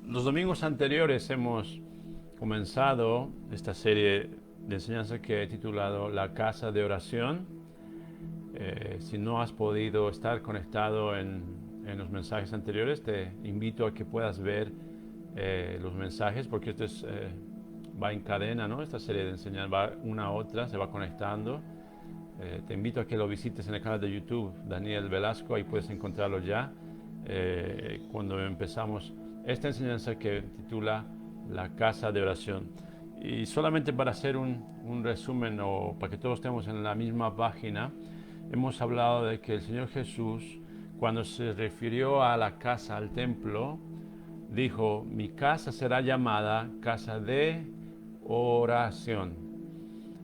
Los domingos anteriores hemos comenzado esta serie de enseñanza que he titulado La Casa de Oración. Si no has podido estar conectado en los mensajes anteriores, te invito a que puedas ver los mensajes, porque va en cadena, ¿no? Esta serie de enseñanza va una a otra, se va conectando. Te invito a que lo visites en el canal de YouTube, Daniel Velasco, ahí puedes encontrarlo ya. Cuando empezamos esta enseñanza que titula La Casa de Oración. Y solamente para hacer un resumen o para que todos estemos en la misma página, hemos hablado de que el Señor Jesús, cuando se refirió a la casa, al templo, dijo: mi casa será llamada casa de oración.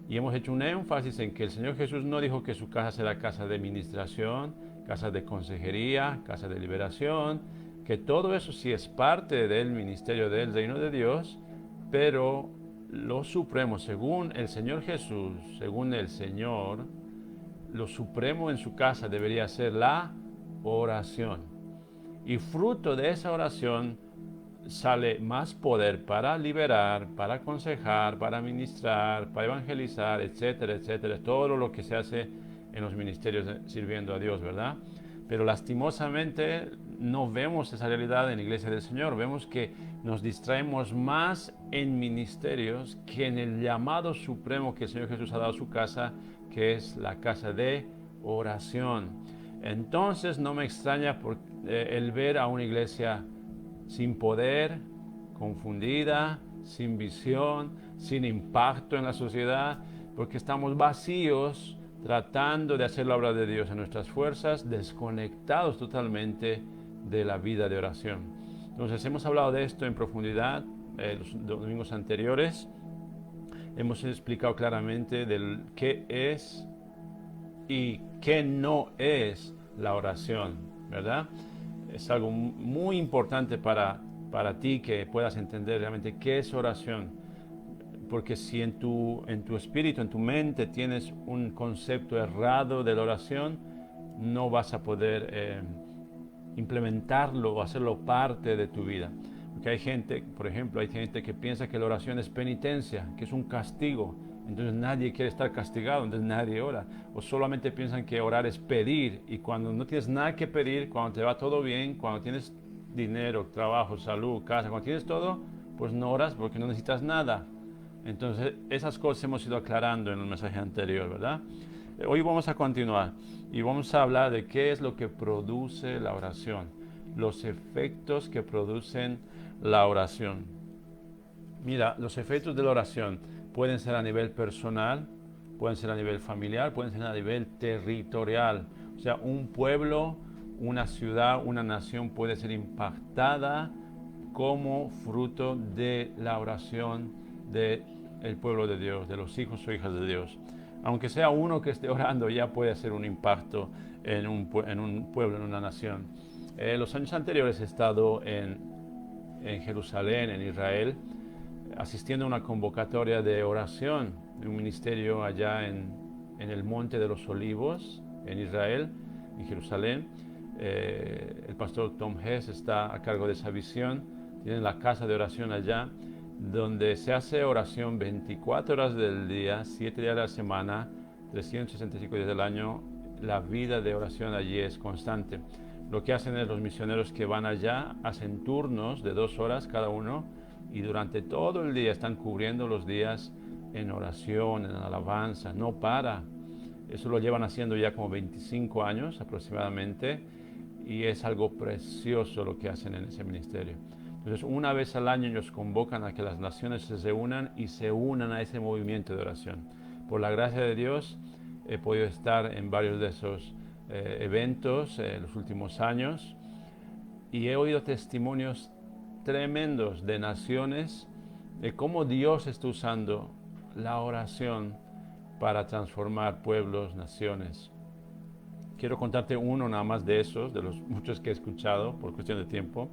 Y hemos hecho un énfasis en que el Señor Jesús no dijo que su casa será casa de administración, casa de consejería, casa de liberación, que todo eso sí es parte del ministerio del reino de Dios, pero lo supremo, según el Señor Jesús, según el Señor, lo supremo en su casa debería ser la oración. Y fruto de esa oración sale más poder para liberar, para aconsejar, para ministrar, para evangelizar, etcétera, etcétera. Todo lo que se hace en los ministerios sirviendo a Dios, ¿verdad? Pero lastimosamente no vemos esa realidad en la iglesia del Señor. Vemos que nos distraemos más en ministerios que en el llamado supremo que el Señor Jesús ha dado a su casa, que es la casa de oración. Entonces no me extraña el ver a una iglesia sin poder, confundida, sin visión, sin impacto en la sociedad, porque estamos vacíos tratando de hacer la obra de Dios en nuestras fuerzas, desconectados totalmente de la vida de oración. Entonces hemos hablado de esto en profundidad los domingos anteriores. Hemos explicado claramente del qué es y qué no es la oración, ¿verdad? Es algo muy importante para ti que puedas entender realmente qué es oración. Porque si en tu espíritu, en tu mente tienes un concepto errado de la oración, no vas a poder implementarlo o hacerlo parte de tu vida. Porque hay gente, por ejemplo, hay gente que piensa que la oración es penitencia, que es un castigo. Entonces nadie quiere estar castigado, entonces nadie ora. O solamente piensan que orar es pedir, y cuando no tienes nada que pedir, cuando te va todo bien, cuando tienes dinero, trabajo, salud, casa, cuando tienes todo, pues no oras porque no necesitas nada. Entonces esas cosas hemos ido aclarando en el mensaje anterior, ¿verdad? Hoy vamos a continuar y vamos a hablar de qué es lo que produce la oración, los efectos que producen la oración. Mira, los efectos de la oración pueden ser a nivel personal, pueden ser a nivel familiar, pueden ser a nivel territorial. O sea, un pueblo, una ciudad, una nación puede ser impactada como fruto de la oración del pueblo de Dios, de los hijos o hijas de Dios. Aunque sea uno que esté orando, ya puede hacer un impacto en un pueblo, en una nación. Los años anteriores he estado en Jerusalén, en Israel, asistiendo a una convocatoria de oración de un ministerio allá en el Monte de los Olivos, en Israel, en Jerusalén. El pastor Tom Hess está a cargo de esa visión. Tienen la casa de oración allá, donde se hace oración 24 horas del día, 7 días de la semana, 365 días del año. La vida de oración allí es constante. Lo que hacen es los misioneros que van allá, hacen turnos de 2 horas cada uno, y durante todo el día están cubriendo los días en oración, en alabanza, no para. Eso lo llevan haciendo ya como 25 años aproximadamente, y es algo precioso lo que hacen en ese ministerio. Entonces, una vez al año ellos convocan a que las naciones se reúnan y se unan a ese movimiento de oración. Por la gracia de Dios, he podido estar en varios de esos eventos en los últimos años, y he oído testimonios tremendos de naciones, de cómo Dios está usando la oración para transformar pueblos, naciones. Quiero contarte uno nada más de esos, de los muchos que he escuchado por cuestión de tiempo,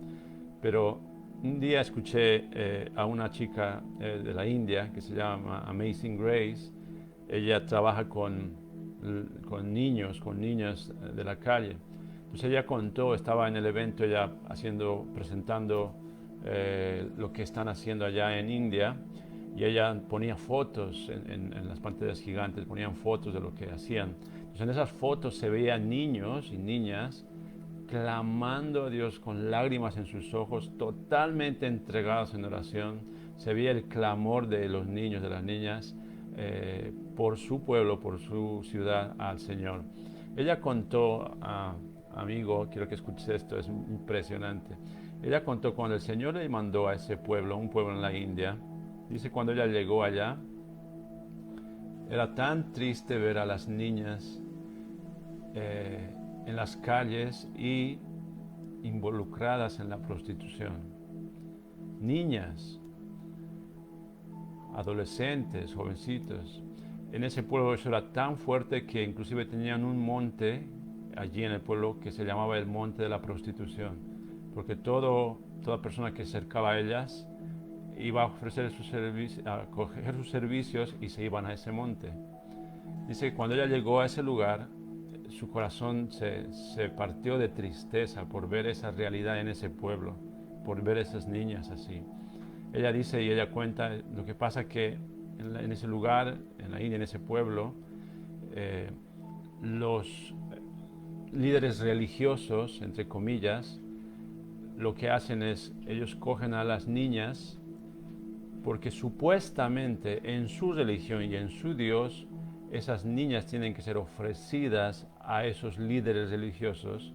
pero un día escuché a una chica de la India que se llama Amazing Grace. Ella trabaja con niños, con niñas de la calle, Entonces ella contó, estaba en el evento ya presentando lo que están haciendo allá en India, y ella ponía fotos en las pantallas gigantes, ponían fotos de lo que hacían. Entonces en esas fotos se veían niños y niñas clamando a Dios con lágrimas en sus ojos, totalmente entregados en oración. Se veía el clamor de los niños, de las niñas, por su pueblo, por su ciudad al Señor. Ella contó, amigo, quiero que escuches esto, es impresionante. Ella contó cuando el Señor le mandó a ese pueblo, un pueblo en la India. Dice, cuando ella llegó allá, era tan triste ver a las niñas en las calles y involucradas en la prostitución. Niñas, adolescentes, jovencitos. En ese pueblo eso era tan fuerte que inclusive tenían un monte allí en el pueblo que se llamaba el monte de la prostitución, porque toda persona que se acercaba a ellas iba a ofrecer a coger sus servicios y se iban a ese monte. Dice que cuando ella llegó a ese lugar, su corazón se partió de tristeza por ver esa realidad en ese pueblo, por ver esas niñas así. Ella dice y ella cuenta, lo que pasa que en ese lugar, en la India, en ese pueblo, los líderes religiosos, entre comillas, lo que hacen es, ellos cogen a las niñas porque supuestamente en su religión y en su Dios, esas niñas tienen que ser ofrecidas a esos líderes religiosos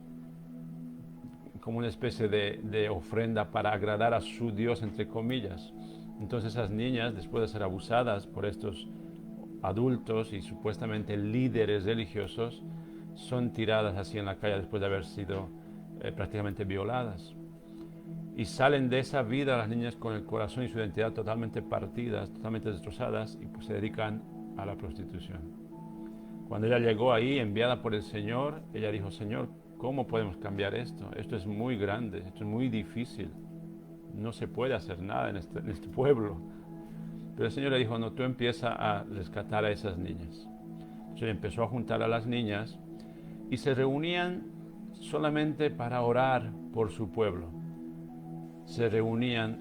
como una especie de ofrenda para agradar a su Dios, entre comillas. Entonces esas niñas, después de ser abusadas por estos adultos y supuestamente líderes religiosos, son tiradas así en la calle después de haber sido prácticamente violadas. Y salen de esa vida las niñas con el corazón y su identidad totalmente partidas, totalmente destrozadas, y pues se dedican a la prostitución. Cuando ella llegó ahí, enviada por el Señor, ella dijo, Señor, ¿cómo podemos cambiar esto? Esto es muy grande, esto es muy difícil. No se puede hacer nada en este pueblo. Pero el Señor le dijo, no, tú empieza a rescatar a esas niñas. Entonces empezó a juntar a las niñas y se reunían solamente para orar por su pueblo. Se reunían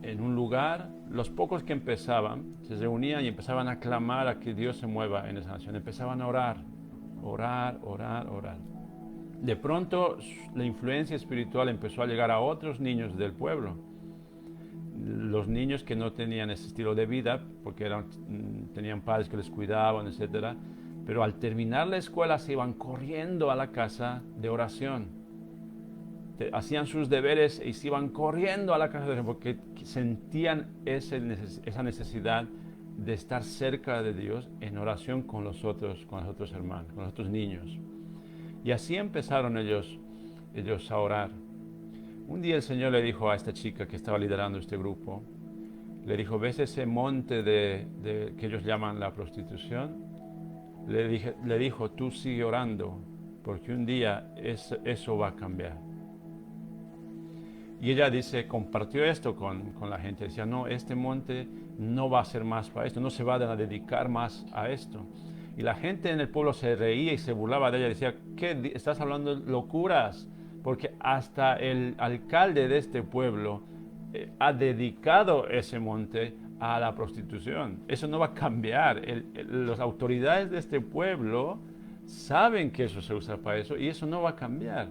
en un lugar, los pocos que empezaban, se reunían y empezaban a clamar a que Dios se mueva en esa nación. Empezaban a orar, orar, orar, orar. De pronto la influencia espiritual empezó a llegar a otros niños del pueblo. Los niños que no tenían ese estilo de vida, porque tenían padres que les cuidaban, etc. Pero al terminar la escuela se iban corriendo a la casa de oración. Hacían sus deberes y se iban corriendo a la casa de oración porque sentían esa necesidad de estar cerca de Dios en oración con los otros hermanos, con los otros niños. Y así empezaron ellos a orar. Un día el Señor le dijo a esta chica que estaba liderando este grupo, le dijo, ¿ves ese monte que ellos llaman la prostitución? Le dijo, tú sigue orando, porque un día eso va a cambiar. Y ella compartió esto con la gente, decía, no, este monte no va a ser más para esto, no se va a dedicar más a esto. Y la gente en el pueblo se reía y se burlaba de ella, decía, ¿qué estás hablando de locuras? Porque hasta el alcalde de este pueblo ha dedicado ese monte a la prostitución. Eso no va a cambiar. Las autoridades de este pueblo saben que eso se usa para eso y eso no va a cambiar.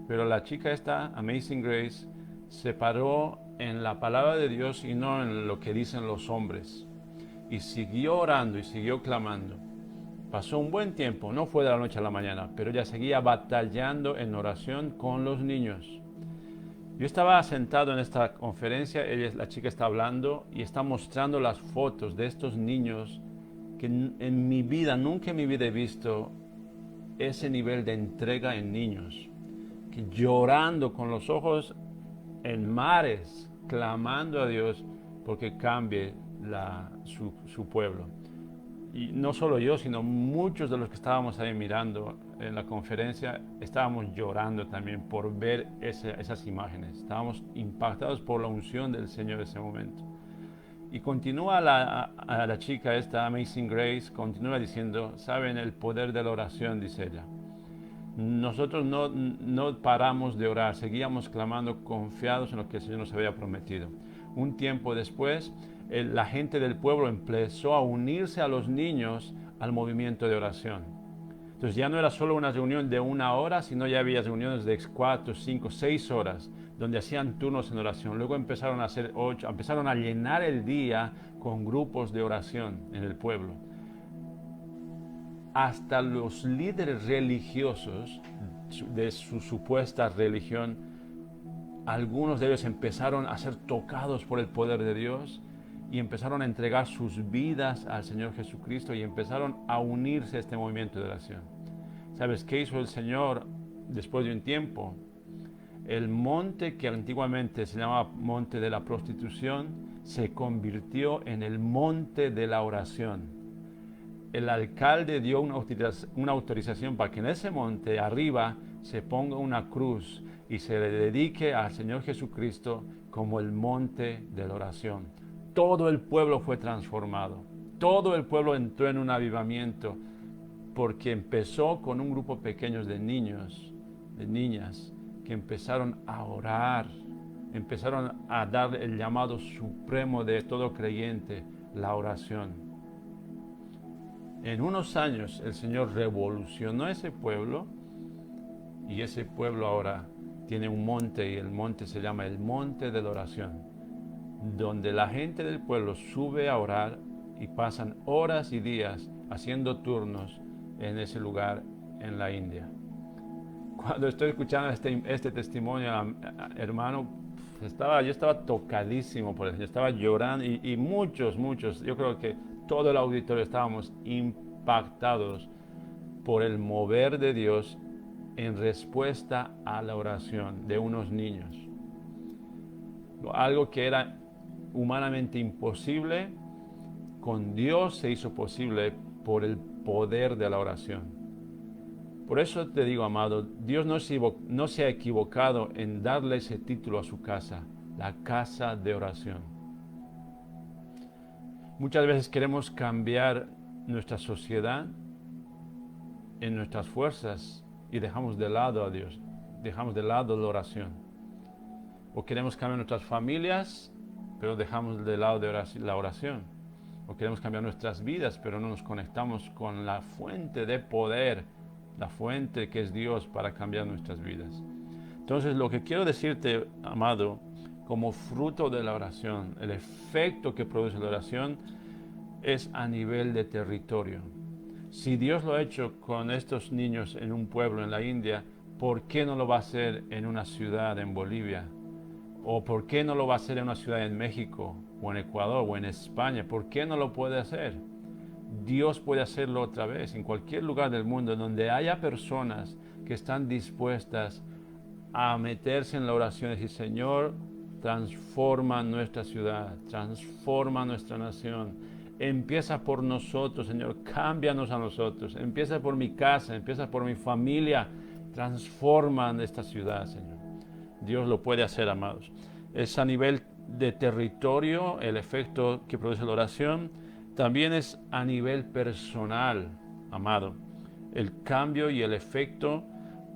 Pero la chica esta, Amazing Grace, se paró en la palabra de Dios y no en lo que dicen los hombres. Y siguió orando y siguió clamando. Pasó un buen tiempo, no fue de la noche a la mañana, pero ella seguía batallando en oración con los niños. Yo estaba sentado en esta conferencia, la chica está hablando y está mostrando las fotos de estos niños que en mi vida, nunca en mi vida he visto ese nivel de entrega en niños. Llorando con los ojos en mares, clamando a Dios porque cambie su pueblo. Y no solo yo, sino muchos de los que estábamos ahí mirando en la conferencia, estábamos llorando también por ver esas imágenes. Estábamos impactados por la unción del Señor en ese momento. Y continúa a la chica esta, Amazing Grace, continúa diciendo, ¿saben el poder de la oración? Dice ella. nosotros no paramos de orar, seguíamos clamando confiados en lo que el Señor nos había prometido. Un tiempo después, la gente del pueblo empezó a unirse a los niños al movimiento de oración. Entonces ya no era solo una reunión de 1 hora, sino ya había reuniones de 4, 5, 6 horas, donde hacían turnos en oración. Luego empezaron a hacer 8, empezaron a llenar el día con grupos de oración en el pueblo. Hasta los líderes religiosos de su supuesta religión, algunos de ellos empezaron a ser tocados por el poder de Dios y empezaron a entregar sus vidas al Señor Jesucristo y empezaron a unirse a este movimiento de oración. ¿Sabes qué hizo el Señor después de un tiempo? El monte que antiguamente se llamaba monte de la prostitución se convirtió en el monte de la oración. El alcalde dio una autorización para que en ese monte arriba se ponga una cruz y se le dedique al Señor Jesucristo como el monte de la oración. Todo el pueblo fue transformado, todo el pueblo entró en un avivamiento porque empezó con un grupo pequeño de niños, de niñas, que empezaron a orar, empezaron a dar el llamado supremo de todo creyente, la oración. En unos años el Señor revolucionó ese pueblo y ese pueblo ahora tiene un monte y el monte se llama el Monte de la Oración, donde la gente del pueblo sube a orar y pasan horas y días haciendo turnos en ese lugar en la India. Cuando estoy escuchando este testimonio, hermano, yo estaba tocadísimo por eso, yo estaba llorando y muchos, yo creo que todo el auditorio estábamos impactados por el mover de Dios en respuesta a la oración de unos niños. Algo que era humanamente imposible, con Dios se hizo posible por el poder de la oración. Por eso te digo, amado, Dios no se ha equivocado en darle ese título a su casa, la casa de oración. Muchas veces queremos cambiar nuestra sociedad en nuestras fuerzas y dejamos de lado a Dios, dejamos de lado la oración. O queremos cambiar nuestras familias, pero dejamos de lado la oración. O queremos cambiar nuestras vidas, pero no nos conectamos con la fuente de poder, la fuente que es Dios para cambiar nuestras vidas. Entonces, lo que quiero decirte, amado, como fruto de la oración, el efecto que produce la oración es a nivel de territorio. Si Dios lo ha hecho con estos niños en un pueblo en la India, ¿por qué no lo va a hacer en una ciudad en Bolivia? ¿O por qué no lo va a hacer en una ciudad en México, o en Ecuador, o en España? ¿Por qué no lo puede hacer? Dios puede hacerlo otra vez en cualquier lugar del mundo donde haya personas que están dispuestas a meterse en la oración y decir: Señor, transforma nuestra ciudad, transforma nuestra nación. Empieza por nosotros, Señor, cámbianos a nosotros. Empieza por mi casa, empieza por mi familia. Transforma esta ciudad, Señor. Dios lo puede hacer, amados. Es a nivel de territorio el efecto que produce la oración. También es a nivel personal, amado. El cambio y el efecto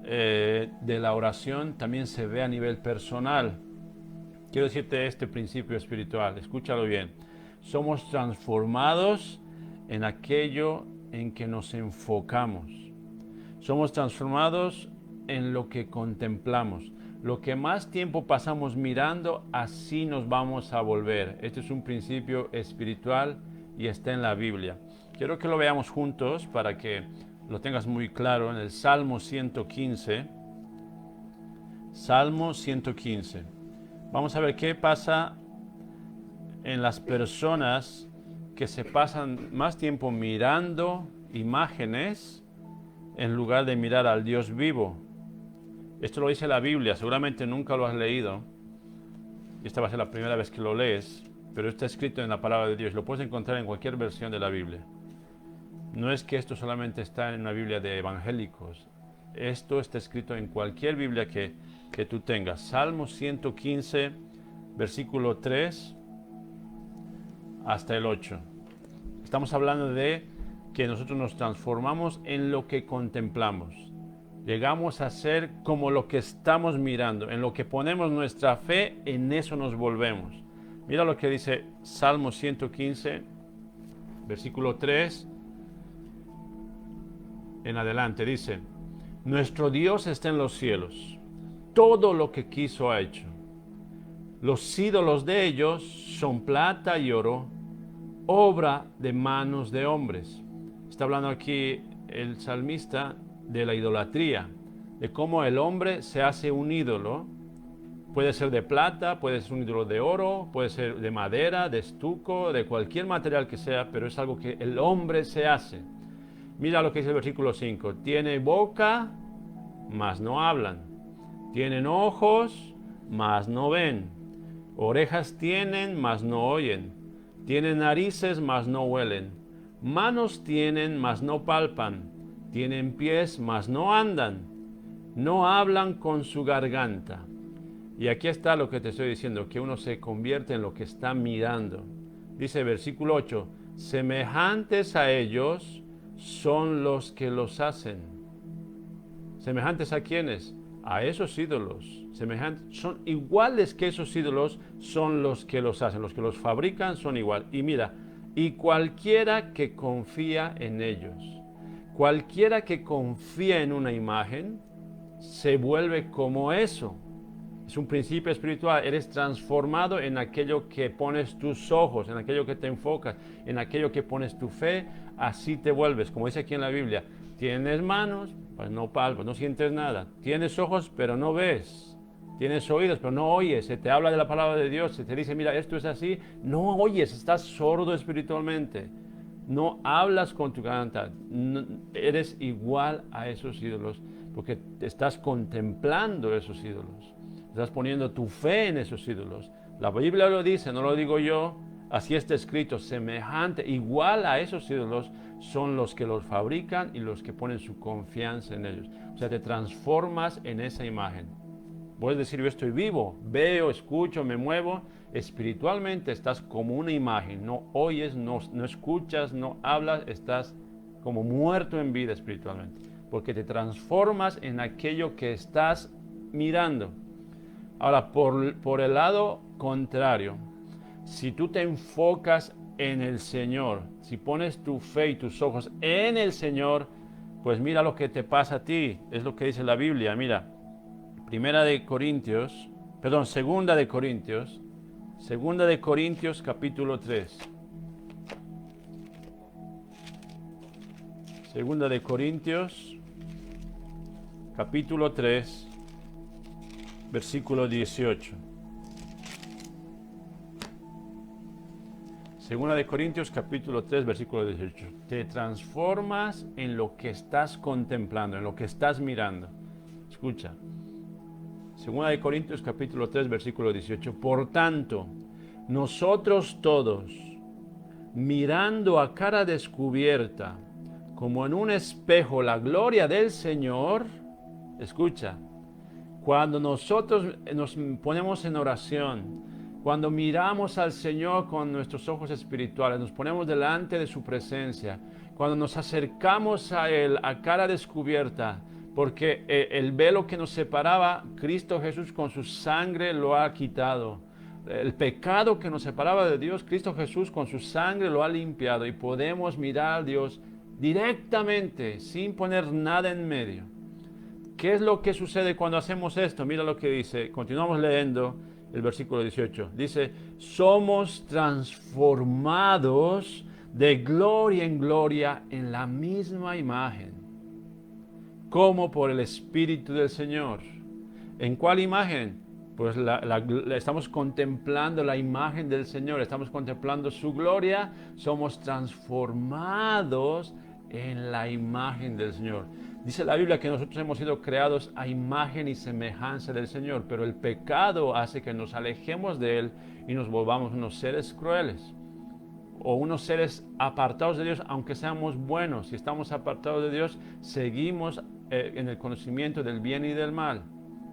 de la oración también se ve a nivel personal. Quiero decirte este principio espiritual, escúchalo bien. Somos transformados en aquello en que nos enfocamos. Somos transformados en lo que contemplamos. Lo que más tiempo pasamos mirando, así nos vamos a volver. Este es un principio espiritual y está en la Biblia. Quiero que lo veamos juntos para que lo tengas muy claro en el Salmo 115. Salmo 115. Vamos a ver qué pasa en las personas que se pasan más tiempo mirando imágenes en lugar de mirar al Dios vivo. Esto lo dice la Biblia, seguramente nunca lo has leído. Y esta va a ser la primera vez que lo lees, pero está escrito en la palabra de Dios. Lo puedes encontrar en cualquier versión de la Biblia. No es que esto solamente está en una Biblia de evangélicos. Esto está escrito en cualquier Biblia que tú tengas. Salmo 115, versículo 3 hasta el 8. Estamos hablando de que nosotros nos transformamos en lo que contemplamos. Llegamos a ser como lo que estamos mirando. En lo que ponemos nuestra fe, en eso nos volvemos. Mira lo que dice Salmo 115, versículo 3 en adelante. Dice, nuestro Dios está en los cielos. Todo lo que quiso ha hecho. Los ídolos de ellos son plata y oro, obra de manos de hombres. Está hablando aquí el salmista de la idolatría, de cómo el hombre se hace un ídolo. Puede ser de plata, puede ser un ídolo de oro, puede ser de madera, de estuco, de cualquier material que sea, pero es algo que el hombre se hace. Mira lo que dice el versículo 5. Tiene boca, mas no hablan. Tienen ojos, mas no ven. Orejas tienen, mas no oyen. Tienen narices, mas no huelen. Manos tienen, mas no palpan. Tienen pies, mas no andan. No hablan con su garganta. Y aquí está lo que te estoy diciendo, que uno se convierte en lo que está mirando. Dice versículo 8, semejantes a ellos son los que los hacen. ¿Semejantes a quiénes? A esos ídolos. Semejantes, son iguales que esos ídolos, son los que los hacen. Los que los fabrican son igual. Y mira, y cualquiera que confía en ellos, cualquiera que confía en una imagen, se vuelve como eso. Es un principio espiritual. Eres transformado en aquello que pones tus ojos, en aquello que te enfocas, en aquello que pones tu fe. Así te vuelves, como dice aquí en la Biblia. Tienes manos, pues no palpas, no sientes nada. Tienes ojos, pero no ves. Tienes oídos, pero no oyes. Se te habla de la palabra de Dios, se te dice, mira, esto es así. No oyes, estás sordo espiritualmente. No hablas con tu garganta. No, eres igual a esos ídolos, porque estás contemplando esos ídolos. Estás poniendo tu fe en esos ídolos. La Biblia lo dice, no lo digo yo. Así está escrito, semejante, igual a esos ídolos son los que los fabrican y los que ponen su confianza en ellos. O sea, te transformas en esa imagen. Puedes decir, yo estoy vivo, veo, escucho, me muevo. Espiritualmente estás como una imagen. No oyes, no escuchas, no hablas, estás como muerto en vida espiritualmente. Porque te transformas en aquello que estás mirando. Ahora, por el lado contrario, si tú te enfocas en el Señor, si pones tu fe y tus ojos en el Señor, pues mira lo que te pasa a ti. Es lo que dice la Biblia. Mira, Segunda de Corintios capítulo 3. Segunda de Corintios capítulo 3. Versículo 18. Segunda de Corintios capítulo 3, versículo 18. Te transformas en lo que estás contemplando, en lo que estás mirando. Escucha. Segunda de Corintios capítulo 3, versículo 18. Por tanto, nosotros todos, mirando a cara descubierta, como en un espejo, la gloria del Señor, escucha, cuando nosotros nos ponemos en oración, cuando miramos al Señor con nuestros ojos espirituales, nos ponemos delante de su presencia, cuando nos acercamos a Él a cara descubierta, porque el velo que nos separaba, Cristo Jesús con su sangre lo ha quitado. El pecado que nos separaba de Dios, Cristo Jesús con su sangre lo ha limpiado y podemos mirar a Dios directamente, sin poner nada en medio. ¿Qué es lo que sucede cuando hacemos esto? Mira lo que dice, continuamos leyendo el versículo 18. Dice, somos transformados de gloria en gloria en la misma imagen, como por el Espíritu del Señor. ¿En cuál imagen? Pues estamos contemplando la imagen del Señor, estamos contemplando su gloria, somos transformados en la imagen del Señor. Dice la Biblia que nosotros hemos sido creados a imagen y semejanza del Señor, pero el pecado hace que nos alejemos de Él y nos volvamos unos seres crueles o unos seres apartados de Dios, aunque seamos buenos. Si estamos apartados de Dios, seguimos en el conocimiento del bien y del mal.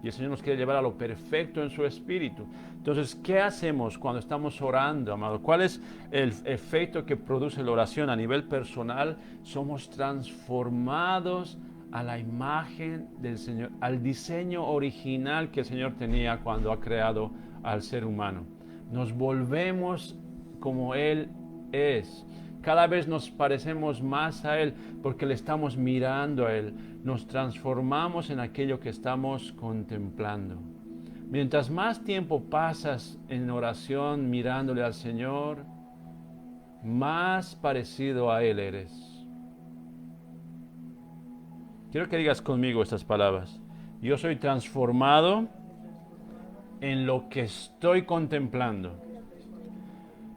Y el Señor nos quiere llevar a lo perfecto en su espíritu. Entonces, ¿qué hacemos cuando estamos orando, amado? ¿Cuál es el efecto que produce la oración a nivel personal? Somos transformados a la imagen del Señor, al diseño original que el Señor tenía cuando ha creado al ser humano. Nos volvemos como Él es. Cada vez nos parecemos más a Él porque le estamos mirando a Él. Nos transformamos en aquello que estamos contemplando. Mientras más tiempo pasas en oración mirándole al Señor, más parecido a Él eres. Quiero que digas conmigo estas palabras. Yo soy transformado en lo que estoy contemplando.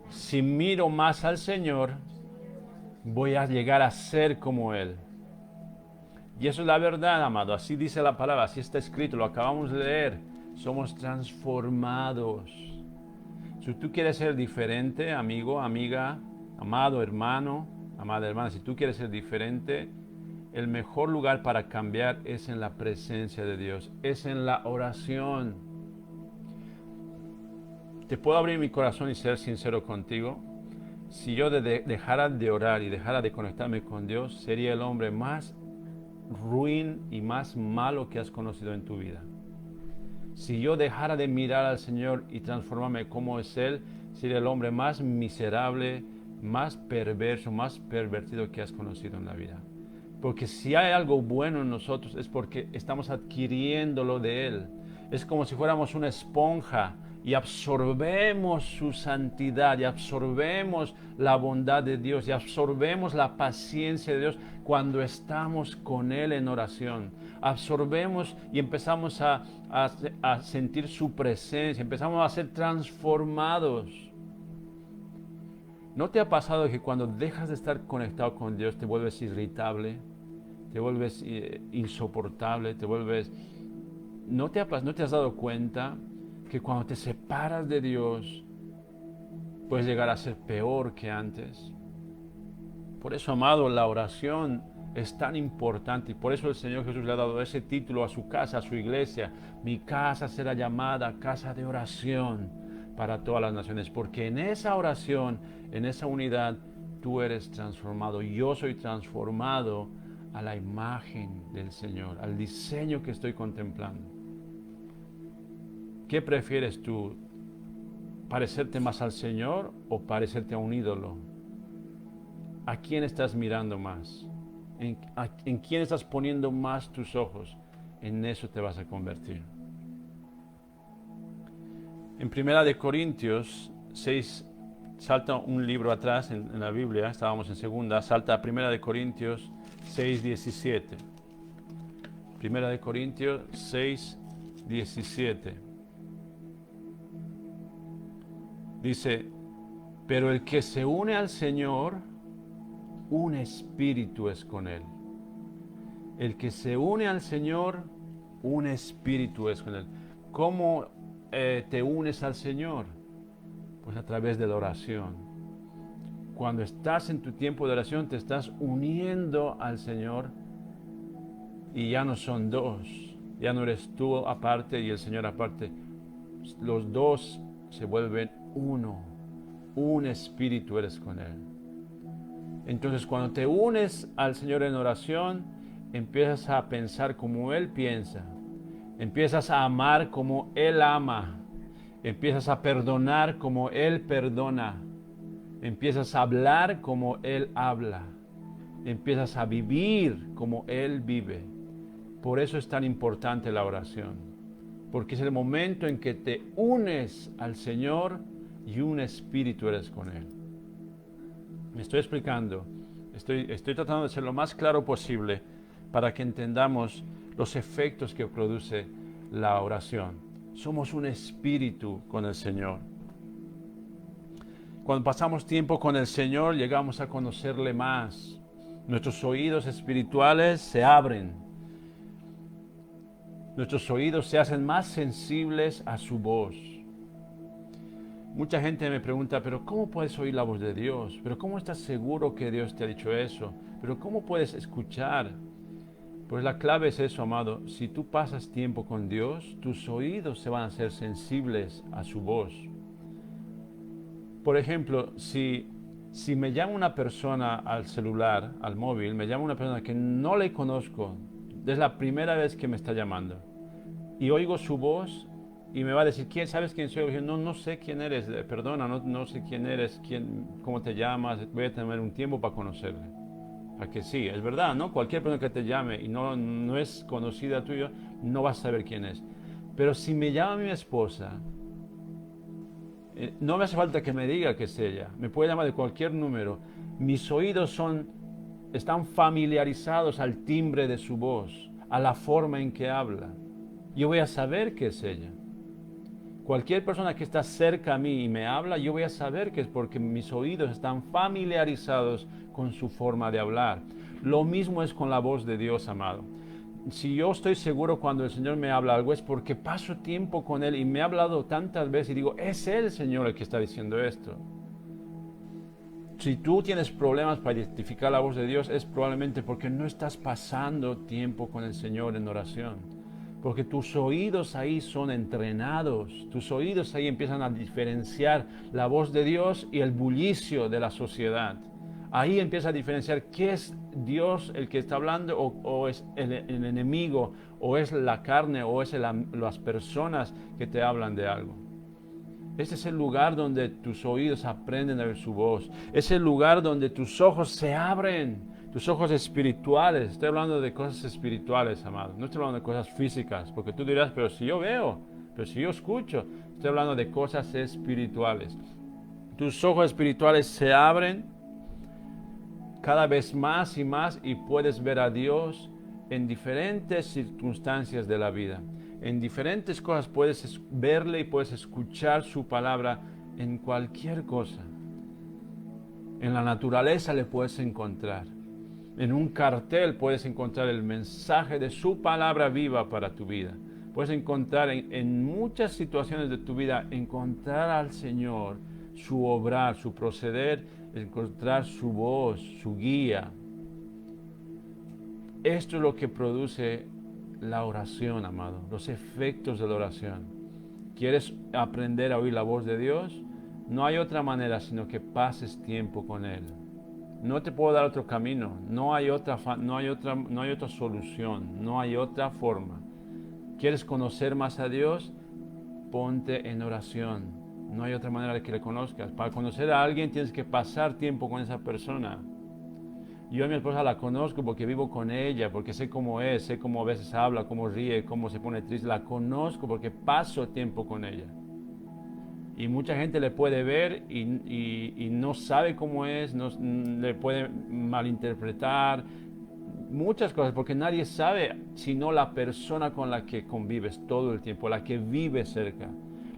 Si miro más al Señor, voy a llegar a ser como Él. Y eso es la verdad, amado. Así dice la palabra, así está escrito, lo acabamos de leer. Somos transformados. Si tú quieres ser diferente, amigo, amiga, amado hermano, amada hermana, si tú quieres ser diferente, el mejor lugar para cambiar es en la presencia de Dios, es en la oración. Te puedo abrir mi corazón y ser sincero contigo. Si yo dejara de orar y dejara de conectarme con Dios, sería el hombre más ruin y más malo que has conocido en tu vida. Si yo dejara de mirar al Señor y transformarme como es Él, sería el hombre más miserable, más perverso, más pervertido que has conocido en la vida. Porque si hay algo bueno en nosotros es porque estamos adquiriéndolo de Él. Es como si fuéramos una esponja y absorbemos su santidad y absorbemos la bondad de Dios y absorbemos la paciencia de Dios cuando estamos con Él en oración. Absorbemos y empezamos a sentir su presencia, empezamos a ser transformados. ¿No te ha pasado que cuando dejas de estar conectado con Dios te vuelves irritable, te vuelves insoportable, te vuelves... ¿No te has dado cuenta que cuando te separas de Dios puedes llegar a ser peor que antes? Por eso, amado, la oración es tan importante y por eso el Señor Jesús le ha dado ese título a su casa, a su iglesia. Mi casa será llamada casa de oración para todas las naciones, porque en esa oración, en esa unidad, tú eres transformado. Yo soy transformado a la imagen del Señor, al diseño que estoy contemplando. ¿Qué prefieres tú? ¿Parecerte más al Señor o parecerte a un ídolo? ¿A quién estás mirando más? ¿En quién estás poniendo más tus ojos? En eso te vas a convertir. En Primera de Corintios 6, salta un libro atrás en la Biblia, estábamos en segunda, salta a Primera de Corintios 6, 17. Primera de Corintios 6, 17. Dice, pero el que se une al Señor, un espíritu es con Él. El que se une al Señor, un espíritu es con Él. ¿Cómo te unes al Señor? Pues a través de la oración. Cuando estás en tu tiempo de oración, te estás uniendo al Señor y ya no son dos. Ya no eres tú aparte y el Señor aparte. Los dos se vuelven uno. Un espíritu eres con Él. Entonces, cuando te unes al Señor en oración, empiezas a pensar como Él piensa. Empiezas a amar como Él ama. Empiezas a perdonar como Él perdona. Empiezas a hablar como Él habla. Empiezas a vivir como Él vive. Por eso es tan importante la oración. Porque es el momento en que te unes al Señor y un espíritu eres con Él. Me estoy explicando. Estoy tratando de ser lo más claro posible para que entendamos los efectos que produce la oración. Somos un espíritu con el Señor. Cuando pasamos tiempo con el Señor, llegamos a conocerle más. Nuestros oídos espirituales se abren. Nuestros oídos se hacen más sensibles a su voz. Mucha gente me pregunta, pero ¿cómo puedes oír la voz de Dios? ¿Pero cómo estás seguro que Dios te ha dicho eso? ¿Pero cómo puedes escuchar? Pues la clave es eso, amado. Si tú pasas tiempo con Dios, tus oídos se van a hacer sensibles a su voz. Por ejemplo, si me llama una persona al celular, al móvil, me llama una persona que no le conozco, Es la primera vez que me está llamando. Y oigo su voz y me va a decir, ¿sabes quién soy? Yo, no sé quién eres, perdona, no sé quién eres, cómo te llamas, voy a tener un tiempo para conocerle. A que sí, es verdad, ¿no? Cualquier persona que te llame y no es conocida tuya, no vas a saber quién es. Pero si me llama mi esposa, no me hace falta que me diga que es ella. Me puede llamar de cualquier número. Mis oídos están familiarizados al timbre de su voz, a la forma en que habla. Yo voy a saber que es ella. Cualquier persona que está cerca a mí y me habla, yo voy a saber que es porque mis oídos están familiarizados con su forma de hablar. Lo mismo es con la voz de Dios, amado. Si yo estoy seguro cuando el Señor me habla algo es porque paso tiempo con Él y me ha hablado tantas veces y digo, es el Señor el que está diciendo esto. Si tú tienes problemas para identificar la voz de Dios es probablemente porque no estás pasando tiempo con el Señor en oración. Porque tus oídos ahí son entrenados, tus oídos ahí empiezan a diferenciar la voz de Dios y el bullicio de la sociedad. Ahí empieza a diferenciar qué es Dios el que está hablando o es el enemigo, o es la carne, o es las personas que te hablan de algo. Este es el lugar donde tus oídos aprenden a ver su voz. Es el lugar donde tus ojos se abren, tus ojos espirituales. Estoy hablando de cosas espirituales, amado. No estoy hablando de cosas físicas, porque tú dirás, pero si yo veo, pero si yo escucho. Estoy hablando de cosas espirituales. Tus ojos espirituales se abren cada vez más y puedes ver a Dios en diferentes circunstancias de la vida. En diferentes cosas puedes verle y puedes escuchar su palabra en cualquier cosa. En la naturaleza le puedes encontrar. En un cartel puedes encontrar el mensaje de su palabra viva para tu vida. Puedes encontrar en muchas situaciones de tu vida, encontrar al Señor, su obrar, su proceder, encontrar su voz, su guía. Esto es lo que produce la oración, amado, los efectos de la oración. ¿Quieres aprender a oír la voz de Dios? No hay otra manera sino que pases tiempo con Él. No te puedo dar otro camino, no hay otra solución, no hay otra forma. ¿Quieres conocer más a Dios? Ponte en oración. No hay otra manera de que le conozcas. Para conocer a alguien tienes que pasar tiempo con esa persona. Yo a mi esposa la conozco porque vivo con ella, porque sé cómo es, sé cómo a veces habla, cómo ríe, cómo se pone triste. La conozco porque paso tiempo con ella. Y mucha gente le puede ver y no sabe cómo es, le puede malinterpretar muchas cosas, porque nadie sabe sino la persona con la que convives todo el tiempo, la que vive cerca.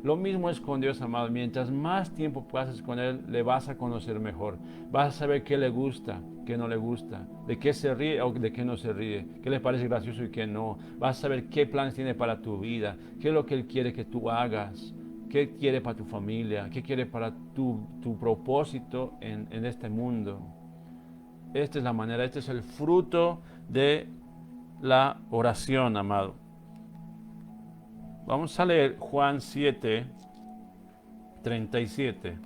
Lo mismo es con Dios, amado. Mientras más tiempo pases con Él, le vas a conocer mejor. Vas a saber qué le gusta, qué no le gusta, de qué se ríe o de qué no se ríe, qué le parece gracioso y qué no. Vas a saber qué planes tiene para tu vida, qué es lo que Él quiere que tú hagas, qué quiere para tu familia, qué quiere para tu propósito en este mundo. Esta es la manera, este es el fruto de la oración, amado. Vamos a leer Juan 7, 37.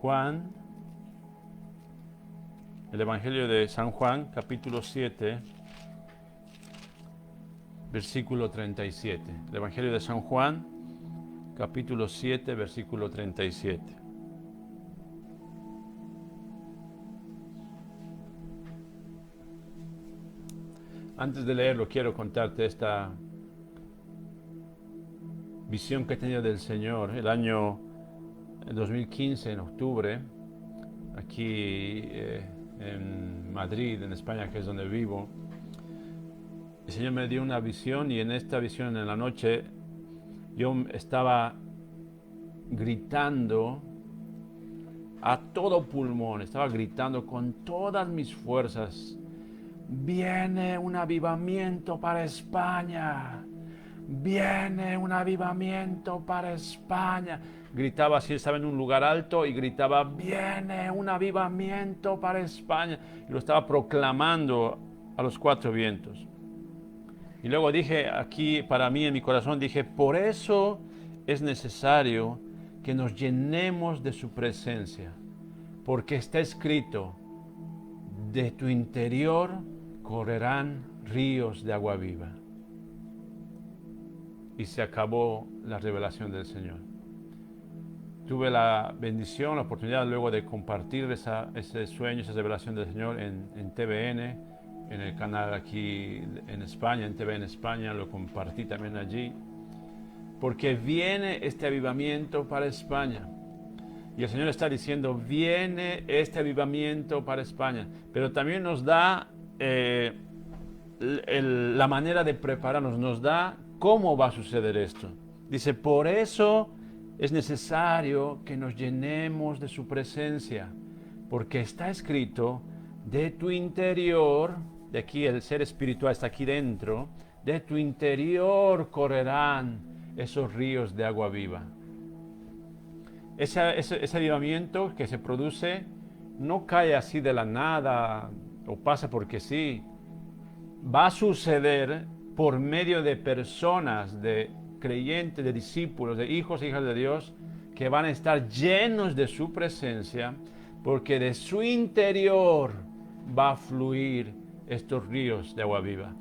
Juan, el Evangelio de San Juan, capítulo 7, versículo 37. El Evangelio de San Juan, capítulo 7, versículo 37. Antes de leerlo, quiero contarte esta visión que he tenido del Señor el año 2015, en octubre, aquí en Madrid, en España, que es donde vivo. El Señor me dio una visión y en esta visión, en la noche, yo estaba gritando a todo pulmón, estaba gritando con todas mis fuerzas: viene un avivamiento para España. Viene un avivamiento para España. Gritaba así, estaba en un lugar alto y gritaba: viene un avivamiento para España. Y lo estaba proclamando a los cuatro vientos. Y luego dije aquí, para mí en mi corazón, dije: por eso es necesario que nos llenemos de su presencia. Porque está escrito: de tu interior correrán ríos de agua viva. Y se acabó la revelación del Señor. Tuve la bendición, la oportunidad luego de compartir ese sueño, esa revelación del Señor en TVN, en el canal aquí en España, en TVN España, lo compartí también allí. Porque viene este avivamiento para España. Y el Señor está diciendo, viene este avivamiento para España. Pero también nos da la manera de prepararnos, nos da cómo va a suceder esto. Dice, por eso es necesario que nos llenemos de su presencia, porque está escrito, de tu interior, de aquí el ser espiritual está aquí dentro, de tu interior correrán esos ríos de agua viva. Ese avivamiento que se produce no cae así de la nada o pasa porque sí. Va a suceder por medio de personas, de creyentes, de discípulos, de hijos e hijas de Dios, que van a estar llenos de su presencia, porque de su interior va a fluir estos ríos de agua viva.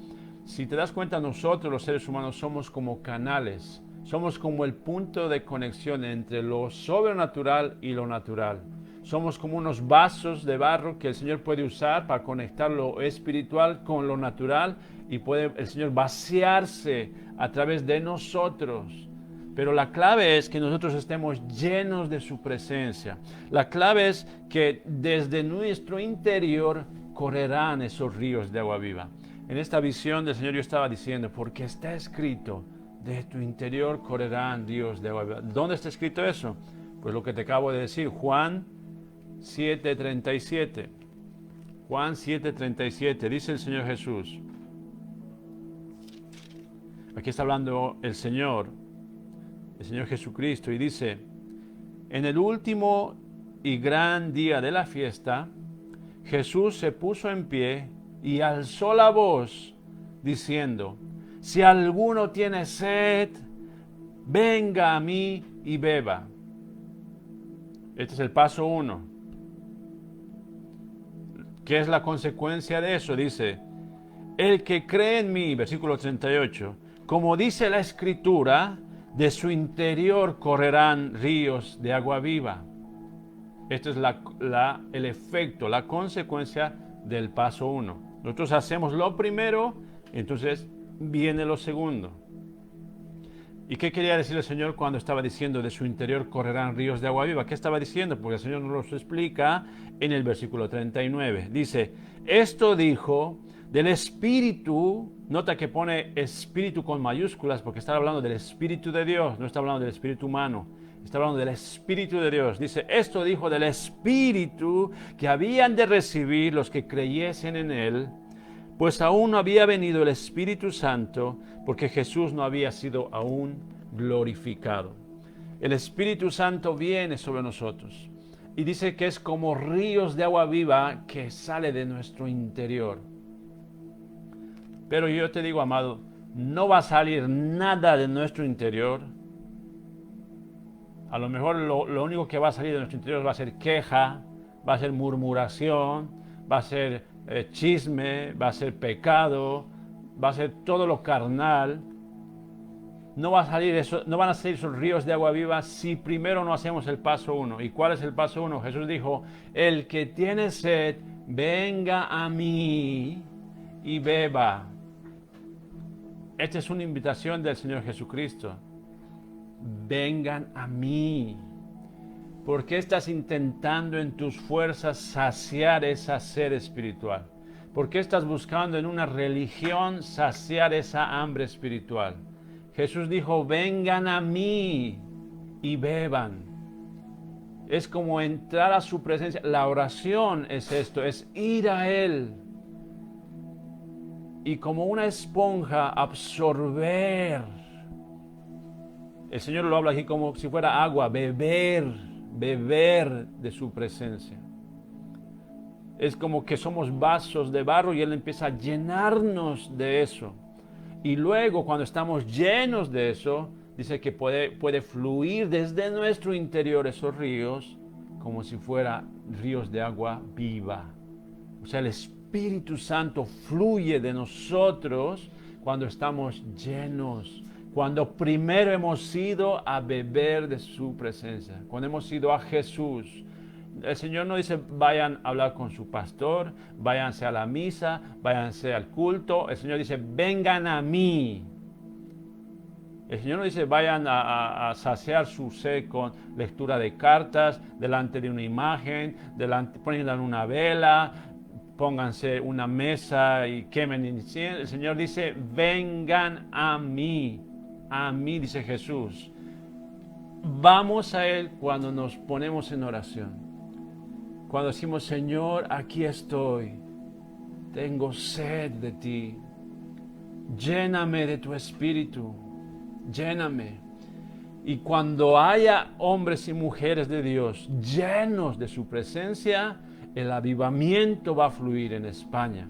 Si te das cuenta, nosotros los seres humanos somos como canales, somos como el punto de conexión entre lo sobrenatural y lo natural. Somos como unos vasos de barro que el Señor puede usar para conectar lo espiritual con lo natural y puede el Señor vaciarse a través de nosotros. Pero la clave es que nosotros estemos llenos de su presencia. La clave es que desde nuestro interior correrán esos ríos de agua viva. En esta visión del Señor yo estaba diciendo, porque está escrito, de tu interior correrán ríos de agua viva. ¿Dónde está escrito eso? Pues lo que te acabo de decir, Juan 7:37. Juan 7:37, dice el Señor Jesús. Aquí está hablando el Señor Jesucristo, y dice, en el último y gran día de la fiesta, Jesús se puso en pie y alzó la voz, diciendo, si alguno tiene sed, venga a mí y beba. Este es el paso 1. ¿Qué es la consecuencia de eso? Dice, el que cree en mí, versículo 38, como dice la Escritura, de su interior correrán ríos de agua viva. Este es el efecto, la consecuencia del paso 1. Nosotros hacemos lo primero, entonces viene lo segundo. ¿Y qué quería decir el Señor cuando estaba diciendo de su interior correrán ríos de agua viva? ¿Qué estaba diciendo? Porque el Señor nos lo explica en el versículo 39. Dice, esto dijo del Espíritu, nota que pone Espíritu con mayúsculas porque está hablando del Espíritu de Dios, no está hablando del Espíritu humano, está hablando del Espíritu de Dios. Dice, esto dijo del Espíritu que habían de recibir los que creyesen en Él, pues aún no había venido el Espíritu Santo, porque Jesús no había sido aún glorificado. El Espíritu Santo viene sobre nosotros y dice que es como ríos de agua viva que sale de nuestro interior. Pero yo te digo, amado, no va a salir nada de nuestro interior. A lo mejor lo único que va a salir de nuestro interior va a ser queja, va a ser murmuración, va a ser chisme, va a ser pecado, va a ser todo lo carnal. No va a salir eso, no van a salir esos ríos de agua viva si primero no hacemos el paso 1. ¿Y cuál es el paso 1? Jesús dijo, el que tiene sed, venga a mí y beba. Esta es una invitación del Señor Jesucristo. Vengan a mí. ¿Por qué estás intentando en tus fuerzas saciar esa sed espiritual? ¿Por qué estás buscando en una religión saciar esa hambre espiritual? Jesús dijo, vengan a mí y beban. Es como entrar a su presencia. La oración es esto, es ir a Él. Y como una esponja absorber. El Señor lo habla aquí como si fuera agua, beber de su presencia. Es como que somos vasos de barro y Él empieza a llenarnos de eso. Y luego cuando estamos llenos de eso, dice que puede fluir desde nuestro interior esos ríos como si fuera ríos de agua viva. O sea, el Espíritu Espíritu Santo fluye de nosotros cuando estamos llenos, cuando primero hemos ido a beber de su presencia, cuando hemos ido a Jesús. El Señor no dice vayan a hablar con su pastor, váyanse a la misa, váyanse al culto. El Señor dice vengan a mí. El Señor no dice vayan a saciar su sed con lectura de cartas, delante de una imagen, poniendo una vela, pónganse una mesa y quemen incienso. El Señor dice vengan a mí, dice Jesús. Vamos a Él cuando nos ponemos en oración. Cuando decimos, Señor, aquí estoy, tengo sed de ti, lléname de tu espíritu, lléname. Y cuando haya hombres y mujeres de Dios llenos de su presencia, el avivamiento va a fluir en España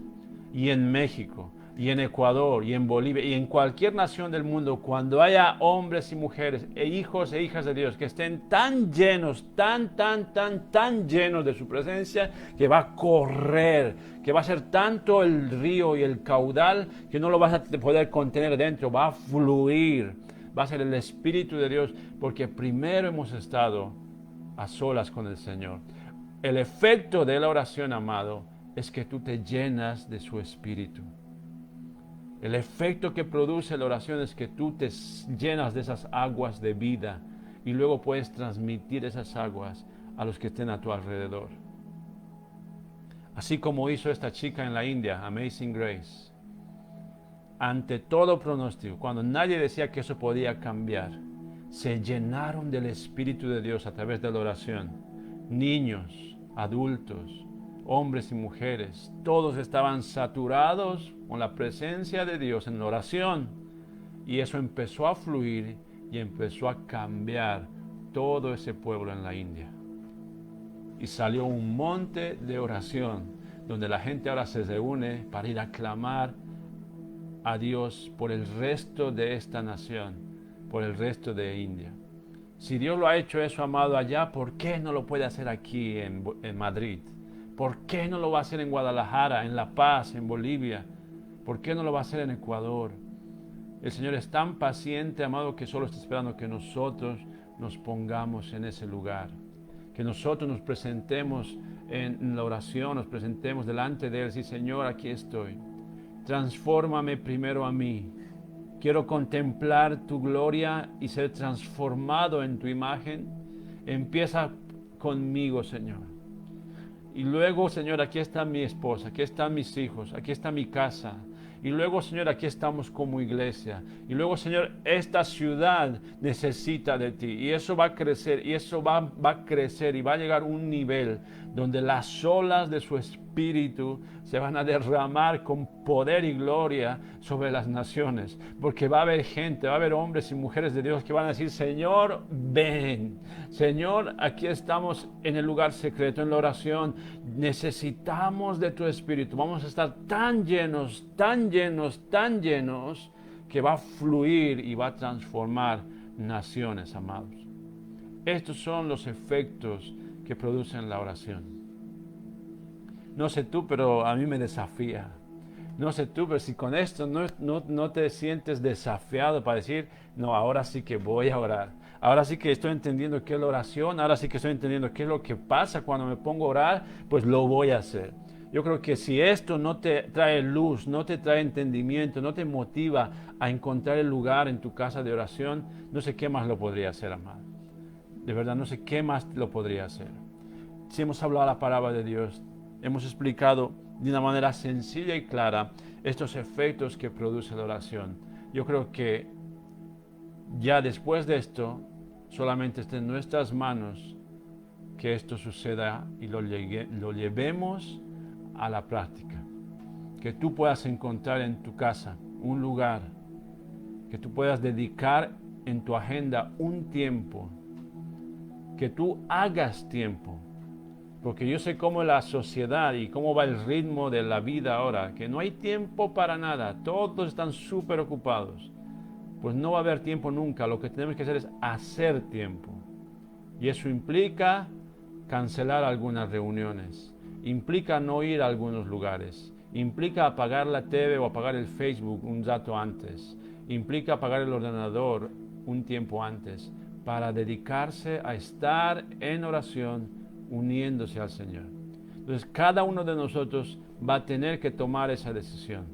y en México y en Ecuador y en Bolivia y en cualquier nación del mundo. Cuando haya hombres y mujeres e hijos e hijas de Dios que estén tan llenos, tan llenos de su presencia, que va a correr, que va a ser tanto el río y el caudal que no lo vas a poder contener dentro, va a fluir, va a ser el Espíritu de Dios, porque primero hemos estado a solas con el Señor. El efecto de la oración, amado, es que tú te llenas de su Espíritu. El efecto que produce la oración es que tú te llenas de esas aguas de vida y luego puedes transmitir esas aguas a los que estén a tu alrededor. Así como hizo esta chica en la India, Amazing Grace. Ante todo pronóstico, cuando nadie decía que eso podía cambiar, se llenaron del Espíritu de Dios a través de la oración. Niños, adultos, hombres y mujeres, todos estaban saturados con la presencia de Dios en la oración. Y eso empezó a fluir y empezó a cambiar todo ese pueblo en la India. Y salió un monte de oración, donde la gente ahora se reúne para ir a clamar a Dios por el resto de esta nación, por el resto de India. Si Dios lo ha hecho eso, amado, allá, ¿por qué no lo puede hacer aquí en Madrid? ¿Por qué no lo va a hacer en Guadalajara, en La Paz, en Bolivia? ¿Por qué no lo va a hacer en Ecuador? El Señor es tan paciente, amado, que solo está esperando que nosotros nos pongamos en ese lugar. Que nosotros nos presentemos en la oración, nos presentemos delante de Él. Sí, Señor, aquí estoy. Transfórmame primero a mí. Quiero contemplar tu gloria y ser transformado en tu imagen. Empieza conmigo, Señor. Y luego, Señor, aquí está mi esposa, aquí están mis hijos, aquí está mi casa. Y luego, Señor, aquí estamos como iglesia. Y luego, Señor, esta ciudad necesita de ti. Y eso va a crecer, y eso va a crecer, y va a llegar a un nivel donde las olas de su Espíritu se van a derramar con poder y gloria sobre las naciones. Porque va a haber gente, va a haber hombres y mujeres de Dios que van a decir, Señor, ven. Señor, aquí estamos en el lugar secreto, en la oración. Necesitamos de tu Espíritu. Vamos a estar tan llenos, que va a fluir y va a transformar naciones, amados. Estos son los efectos que producen la oración. No sé tú, pero a mí me desafía. No sé tú, pero si con esto no te sientes desafiado para decir, no, ahora sí que voy a orar. Ahora sí que estoy entendiendo qué es la oración, ahora sí que estoy entendiendo qué es lo que pasa cuando me pongo a orar, pues lo voy a hacer. Yo creo que si esto no te trae luz, no te trae entendimiento, no te motiva a encontrar el lugar en tu casa de oración, no sé qué más lo podría hacer, amado. De verdad, no sé qué más lo podría hacer. Si hemos hablado la palabra de Dios, hemos explicado de una manera sencilla y clara estos efectos que produce la oración. Yo creo que ya después de esto, solamente está en nuestras manos que esto suceda y lo llevemos a la práctica. Que tú puedas encontrar en tu casa un lugar, que tú puedas dedicar en tu agenda un tiempo, que tú hagas tiempo. Porque yo sé cómo la sociedad y cómo va el ritmo de la vida ahora, que no hay tiempo para nada, todos están súper ocupados. Pues no va a haber tiempo nunca, lo que tenemos que hacer es hacer tiempo. Y eso implica cancelar algunas reuniones, implica no ir a algunos lugares, implica apagar la TV o apagar el Facebook un rato antes, implica apagar el ordenador un tiempo antes, para dedicarse a estar en oración, uniéndose al Señor. Entonces, cada uno de nosotros va a tener que tomar esa decisión,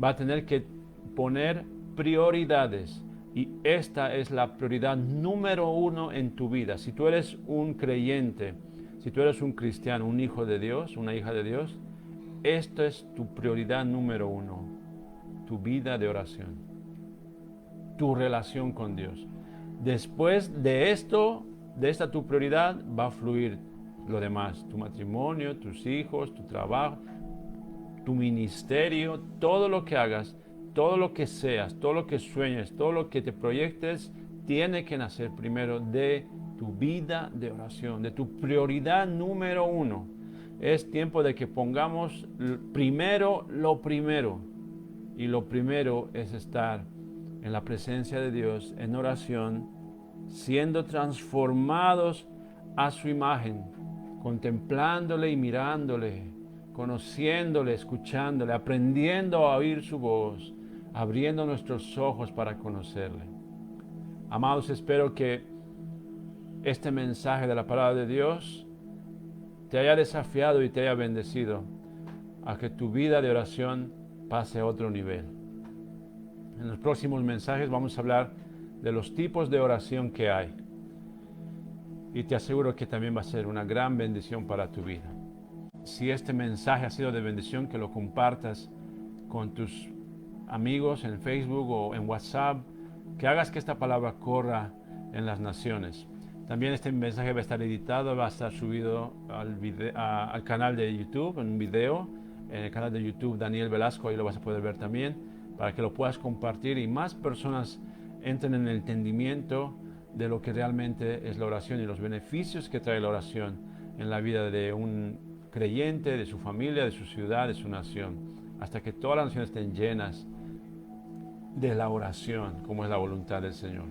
va a tener que poner prioridades, y esta es la prioridad número uno en tu vida. Si tú eres un creyente, si tú eres un cristiano, un hijo de Dios, una hija de Dios, esto es tu prioridad número uno, tu vida de oración, tu relación con Dios. Después de esto, de esta tu prioridad, va a fluir lo demás, tu matrimonio, tus hijos, tu trabajo, tu ministerio, todo lo que hagas, todo lo que seas, todo lo que sueñes, todo lo que te proyectes, tiene que nacer primero de tu vida de oración, de tu prioridad número uno. Es tiempo de que pongamos primero lo primero. Y lo primero es estar en la presencia de Dios, en oración, siendo transformados a su imagen, contemplándole y mirándole, conociéndole, escuchándole, aprendiendo a oír su voz, abriendo nuestros ojos para conocerle. Amados, espero que este mensaje de la palabra de Dios te haya desafiado y te haya bendecido a que tu vida de oración pase a otro nivel. En los próximos mensajes vamos a hablar de los tipos de oración que hay. Y te aseguro que también va a ser una gran bendición para tu vida. Si este mensaje ha sido de bendición, que lo compartas con tus amigos en Facebook o en WhatsApp, que hagas que esta palabra corra en las naciones. También este mensaje va a estar editado, va a estar subido al canal de YouTube, en un video, en el canal de YouTube Daniel Velasco, ahí lo vas a poder ver también, para que lo puedas compartir y más personas entren en el entendimiento de lo que realmente es la oración y los beneficios que trae la oración en la vida de un creyente, de su familia, de su ciudad, de su nación, hasta que todas las naciones estén llenas de la oración, como es la voluntad del Señor.